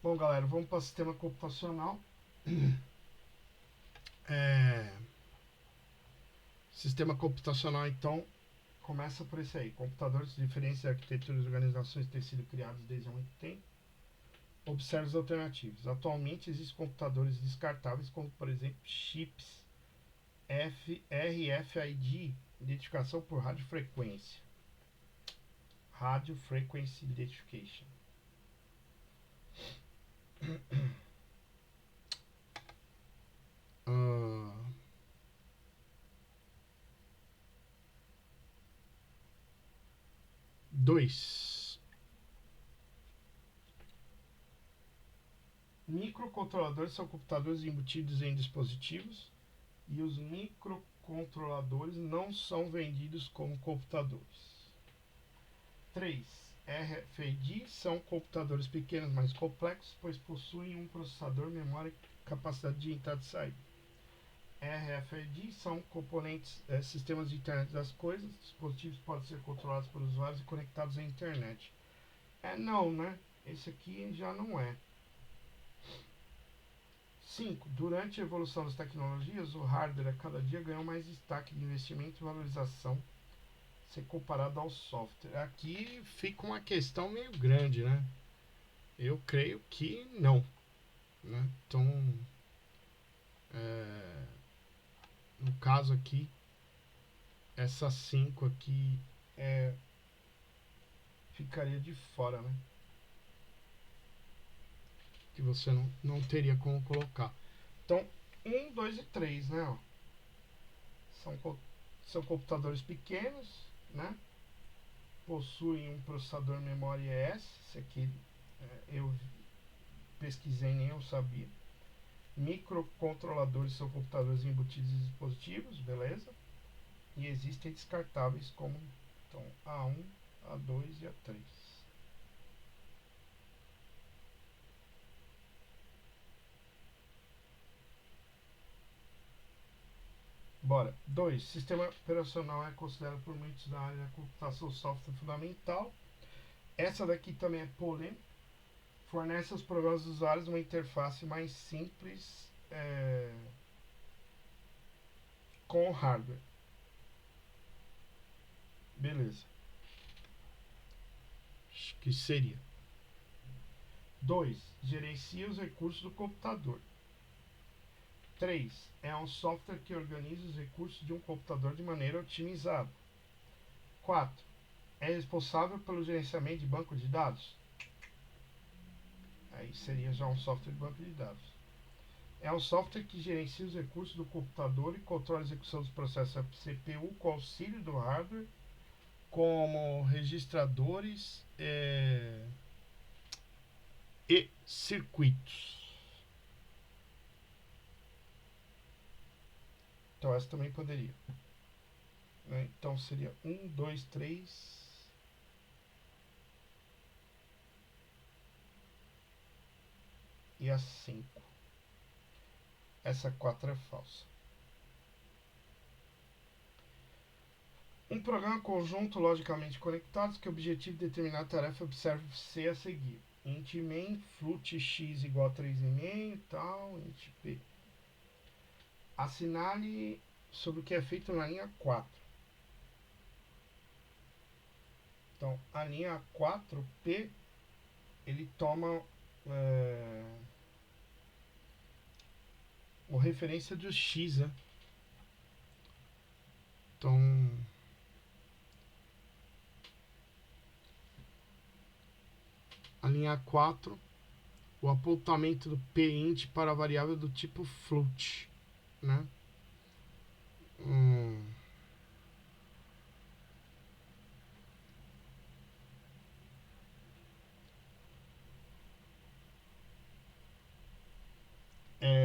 Bom, galera, vamos para o sistema computacional. Sistema computacional, então, começa por isso aí. Computadores de diferentes arquiteturas e organizações têm sido criados desde há muito tempo. Observe as alternativas. Atualmente existem computadores descartáveis, como por exemplo chips RFID, identificação por radiofrequência. Radio Frequency Identification. Dois. Microcontroladores são computadores embutidos em dispositivos e os microcontroladores não são vendidos como computadores. 3. RFID são computadores pequenos, mais complexos, pois possuem um processador, memória e capacidade de entrada e saída. RFID são componentes, sistemas de internet das coisas. Dispositivos podem ser controlados por usuários e conectados à internet. Não, né? Esse aqui já não é. 5. Durante a evolução das tecnologias, o hardware a cada dia ganhou mais destaque de investimento e valorização ser comparado ao software. Aqui fica uma questão meio grande, né? Eu creio que não, né? Então, no caso aqui, essas 5 aqui ficaria de fora, né? Que você não teria como colocar. Então, 1, 2 e 3, né? Ó. São computadores pequenos, né? Possuem um processador memória ES. Esse aqui eu pesquisei, nem eu sabia. Microcontroladores são computadores embutidos em dispositivos, beleza? E existem descartáveis como então, A1, A2 e A3. Bora. 2. Sistema operacional é considerado por muitos da área da computação software fundamental. Essa daqui também é polêmica. Fornece aos programas dos usuários uma interface mais simples com o hardware. Beleza. Acho que seria. 2. Gerencia os recursos do computador. 3. É um software que organiza os recursos de um computador de maneira otimizada. 4. É responsável pelo gerenciamento de banco de dados. Aí seria já um software de banco de dados. É um software que gerencia os recursos do computador e controla a execução dos processos CPU com auxílio do hardware, como registradores e circuitos. Então essa também poderia. Né? Então seria 1, 2, 3. E a 5. Essa 4 é falsa. Um programa conjunto logicamente conectados que o objetivo de determinar a tarefa observe-se a seguir. Int main, flut x igual a 3,5 e tal, int p. Assinale sobre o que é feito na linha 4. Então, a linha 4P, ele toma a referência do x, né? Então, a linha 4, o apontamento do pint para a variável do tipo float, né?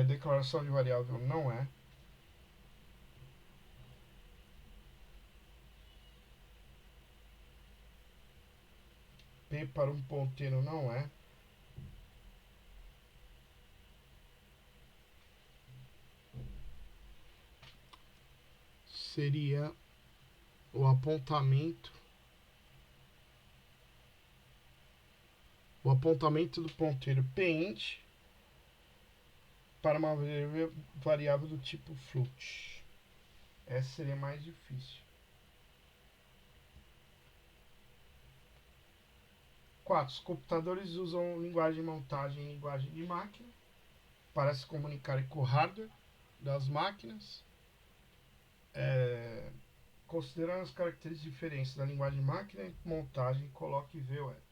Declaração de variável não é. P para um ponteiro não é. Seria o apontamento o apontamento do ponteiro pend para uma variável do tipo float. Essa seria mais difícil. 4. Os computadores usam linguagem de montagem e linguagem de máquina para se comunicarem com o hardware das máquinas. Considerando as características diferentes da linguagem de máquina e montagem, coloque VWeb.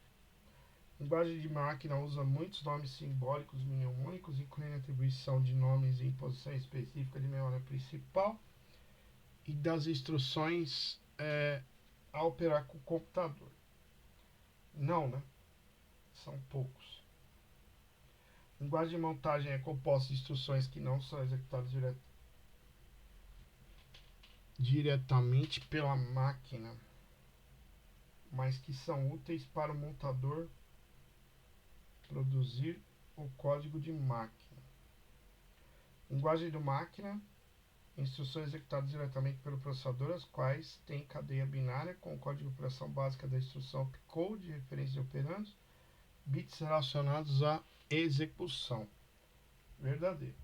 Linguagem de máquina usa muitos nomes simbólicos mnemônicos, incluindo a atribuição de nomes em posição específica de memória principal e das instruções a operar com o computador. Não, né? São poucos. Linguagem de montagem é composta de instruções que não são executadas diretamente pela máquina, mas que são úteis para o montador produzir o código de máquina. Linguagem de máquina, instruções executadas diretamente pelo processador, as quais têm cadeia binária com o código de operação básica da instrução opcode, referência de operandos, bits relacionados à execução. Verdadeiro.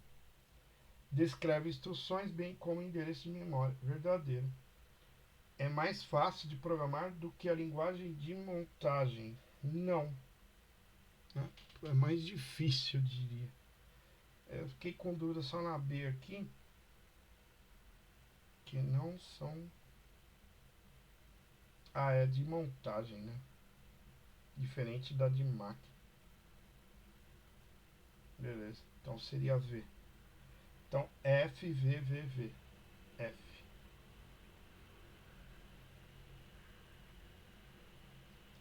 Descreve instruções bem como endereço de memória. Verdadeiro. É mais fácil de programar do que a linguagem de montagem. Não. É mais difícil, eu diria. Eu fiquei com dúvida só na B aqui, que não são... é de montagem, né? Diferente da de máquina. Beleza, então seria V. Então, F, V, V, V. F.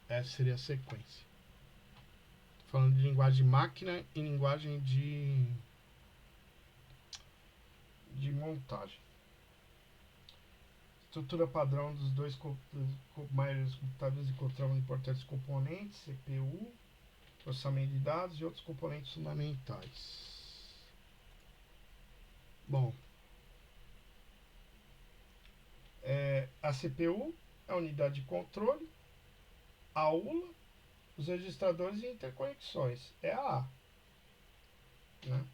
Essa seria a sequência. Falando de linguagem de máquina e linguagem de montagem. Estrutura padrão dos dois maioria dos computadores encontramos importantes componentes, CPU, processamento de dados e outros componentes fundamentais. Bom, a CPU é a unidade de controle, a ULA, os registradores e interconexões, é a A. Né?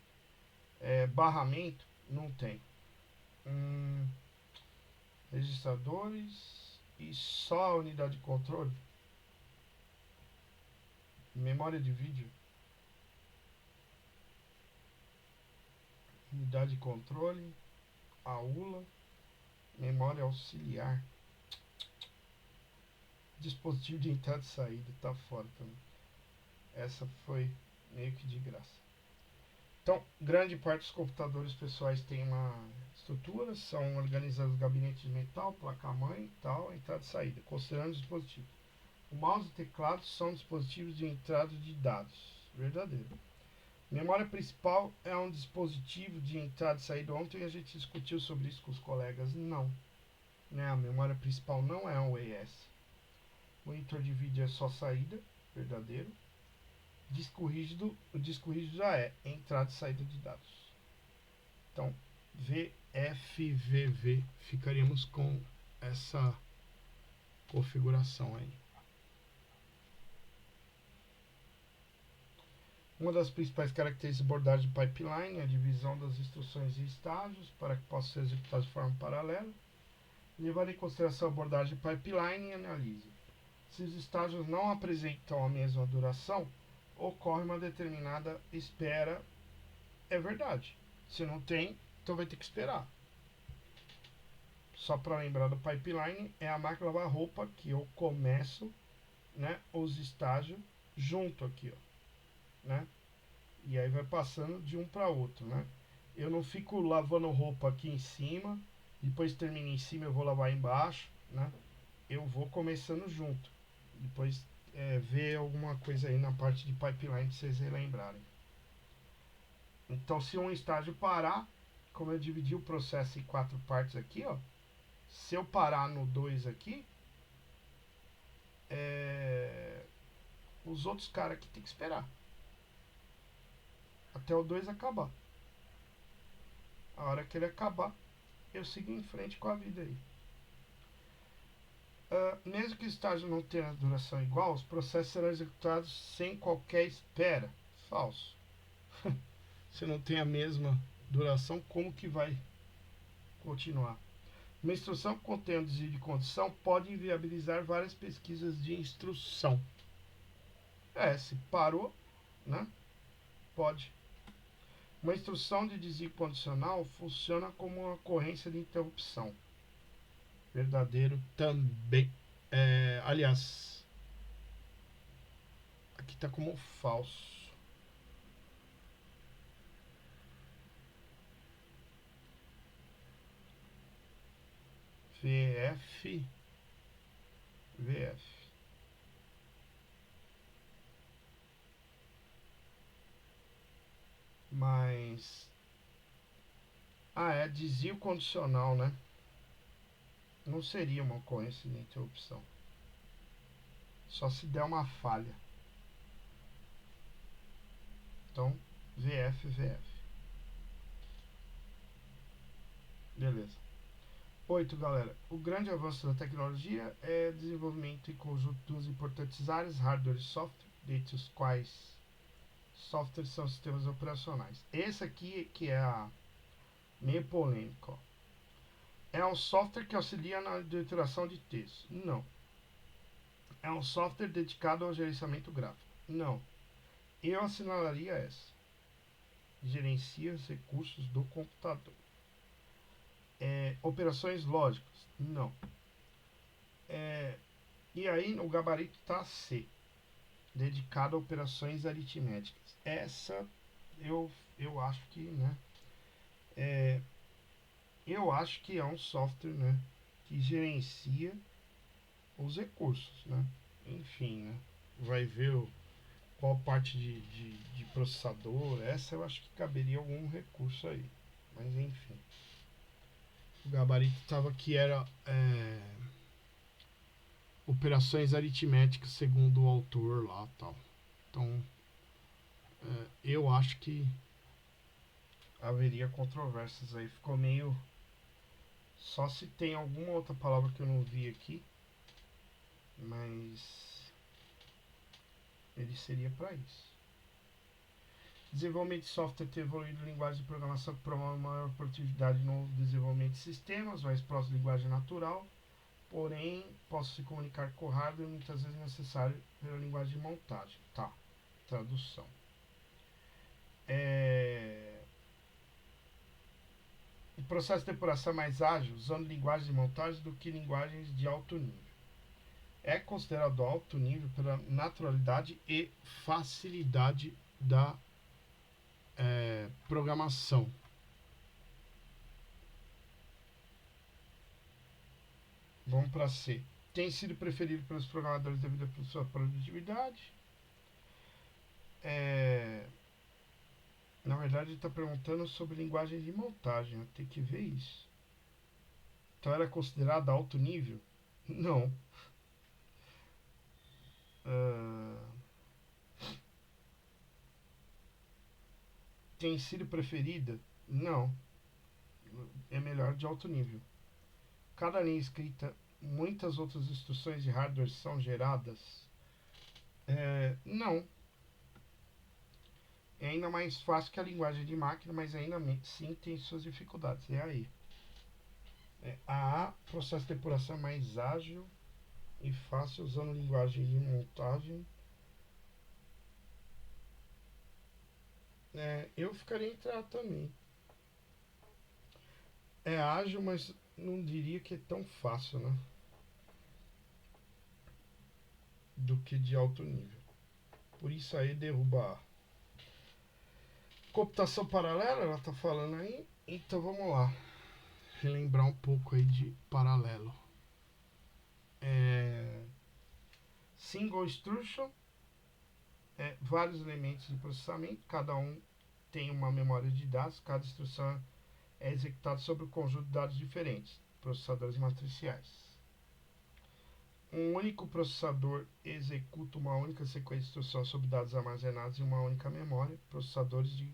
Barramento, não tem. Registradores e só a unidade de controle. Memória de vídeo. Unidade de controle, a ULA, memória auxiliar. Dispositivo de entrada e saída, tá fora também. Essa foi meio que de graça. Então, grande parte dos computadores pessoais tem uma estrutura, são organizados em gabinetes de metal, placa-mãe e tal, entrada e saída, considerando os dispositivos. O mouse e o teclado são dispositivos de entrada de dados. Verdadeiro. Memória principal é um dispositivo de entrada e saída. Ontem a gente discutiu sobre isso com os colegas. Não. Né? A memória principal não é um ES. Monitor de vídeo é só saída. Verdadeiro. O disco rígido já é entrada e saída de dados. Então, VFVV. Ficaríamos com essa configuração aí. Uma das principais características de abordagem de pipeline é a divisão das instruções em estágios para que possam ser executadas de forma paralela. Levar em consideração a abordagem de pipeline e analise. Se os estágios não apresentam a mesma duração, ocorre uma determinada espera. É verdade. Se não tem, então vai ter que esperar. Só para lembrar do pipeline, é a máquina lavar roupa que eu começo, né, os estágios junto aqui, ó, né? E aí vai passando de um para outro, né? Eu não fico lavando roupa aqui em cima, depois termina em cima, eu vou lavar embaixo, né? Eu vou começando junto. Depois ver alguma coisa aí na parte de pipeline pra vocês relembrarem. Então, se um estágio parar, como eu dividi o processo em 4 partes aqui, ó. Se eu parar no 2 aqui, os outros caras aqui tem que esperar até o 2 acabar. A hora que ele acabar, eu sigo em frente com a vida aí. Mesmo que o estágio não tenha duração igual, os processos serão executados sem qualquer espera. Falso. Se não tem a mesma duração, como que vai continuar? Uma instrução que contém um desvio de condição pode inviabilizar várias pesquisas de instrução. Se parou, né? Pode. Uma instrução de desvio condicional funciona como uma ocorrência de interrupção. Verdadeiro também. Aliás, aqui está como falso. VF. Mas desvio condicional, né? Não seria uma ocorrência de interrupção. Só se der uma falha. Então, VF. Beleza. 8, galera. O grande avanço da tecnologia é desenvolvimento em conjunto de duas importantes áreas, hardware e software, dentre os quais softwares são sistemas operacionais. Esse aqui que é a meio polêmico. Ó. É um software que auxilia na editoração de texto? Não. É um software dedicado ao gerenciamento gráfico? Não. Eu assinalaria essa. Gerencia os recursos do computador. Operações lógicas? Não. E aí o gabarito está C, dedicado a operações aritméticas. Essa eu acho que, né? Eu acho que é um software, né, que gerencia os recursos, né? Enfim, né? Vai ver qual parte de processador. Essa eu acho que caberia algum recurso aí. Mas enfim. O gabarito estava que era operações aritméticas segundo o autor lá tal. Então eu acho que haveria controvérsias aí. Ficou meio. Só se tem alguma outra palavra que eu não vi aqui. Mas ele seria para isso. Desenvolvimento de software tem evoluído linguagem de programação que promove maior produtividade no desenvolvimento de sistemas, mais próximo de linguagem natural, porém, posso se comunicar com o hardware e muitas vezes é necessário pela linguagem de montagem. Tá, tradução. O processo de depuração é mais ágil usando linguagens de montagem do que linguagens de alto nível. É considerado alto nível pela naturalidade e facilidade da programação. Vamos para C. Tem sido preferido pelos programadores devido à sua produtividade. Na verdade, ele está perguntando sobre linguagem de montagem. Tem que ver isso. Então, era considerado alto nível? Não. Tem sido preferida? Não. É melhor de alto nível. Cada linha escrita, muitas outras instruções de hardware são geradas? Não. É ainda mais fácil que a linguagem de máquina, mas ainda sim tem suas dificuldades. É aí. A processo de depuração é mais ágil e fácil usando linguagem de montagem. Eu ficaria em A também. É ágil, mas não diria que é tão fácil, né? Do que de alto nível. Por isso aí derruba A. Computação paralela, ela tá falando aí. Então vamos lá. Relembrar um pouco aí de paralelo. Single instruction. Vários elementos de processamento. Cada um tem uma memória de dados. Cada instrução é executada sobre um conjunto de dados diferentes. Processadores matriciais. Um único processador executa uma única sequência de instruções sobre dados armazenados em uma única memória. Processadores de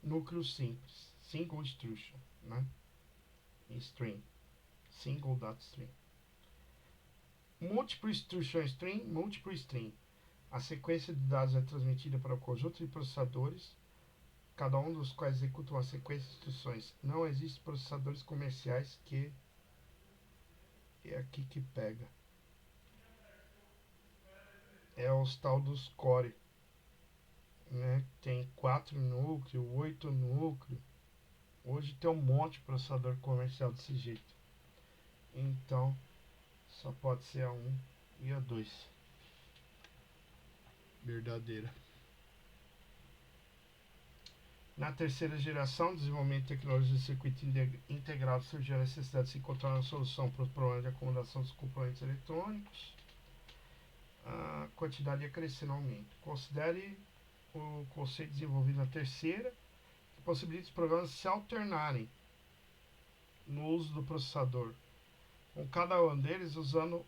núcleo simples. Single instruction, né? String. Single data string. Multiple Instruction Stream, Multiple Stream. A sequência de dados é transmitida para o conjunto de processadores, cada um dos quais executa uma sequência de instruções. Não existem processadores comerciais que... É aqui que pega. É os tal dos Core, né? Tem 4 núcleos, 8 núcleos. Hoje tem um monte de processador comercial desse jeito. Então, só pode ser a 1 e a 2. Verdadeira. Na terceira geração, desenvolvimento de tecnologia de circuito integrado, surgiu a necessidade de se encontrar uma solução para os problemas de acomodação dos componentes eletrônicos. A quantidade ia crescendo no aumento. Considere o conceito desenvolvido na terceira, que possibilita os programas se alternarem no uso do processador, com cada um deles usando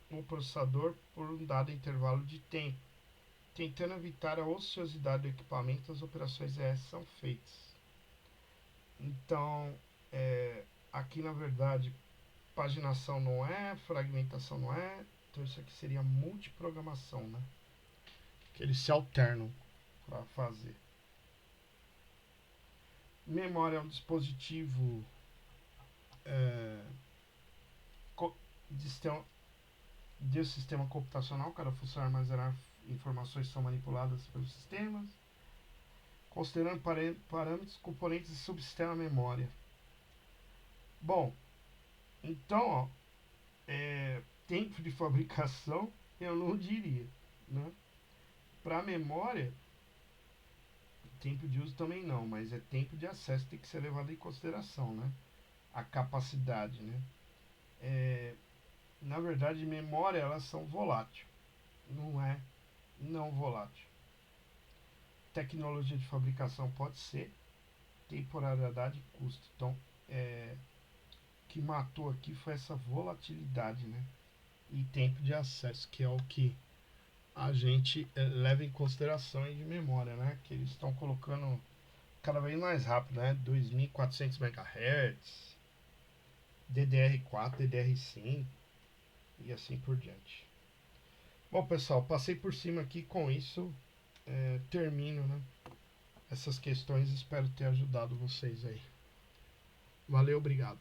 o processador por um dado intervalo de tempo, tentando evitar a ociosidade do equipamento. As operações ES são feitas. Então, aqui na verdade, paginação não é, fragmentação não é, então isso aqui seria multiprogramação, né? Que eles se alternam para fazer. Memória é um dispositivo de sistema computacional, cada função armazenar informações são manipuladas pelos sistemas, considerando parâmetros, componentes e subsistema memória. Bom, então, tempo de fabricação eu não diria, né? Para memória, tempo de uso também não, mas tempo de acesso tem que ser levado em consideração, né? A capacidade, né? Na verdade, memória elas são voláteis, não é não volátil. Tecnologia de fabricação pode ser, temporalidade e custo. Então, que matou aqui foi essa volatilidade, né? E tempo de acesso, que é o que a gente leva em consideração aí de memória, né? Que eles estão colocando cada vez mais rápido, né? 2400 MHz, DDR4, DDR5 e assim por diante. Bom, pessoal, passei por cima aqui, com isso termino, né, essas questões. Espero ter ajudado vocês aí. Valeu, obrigado.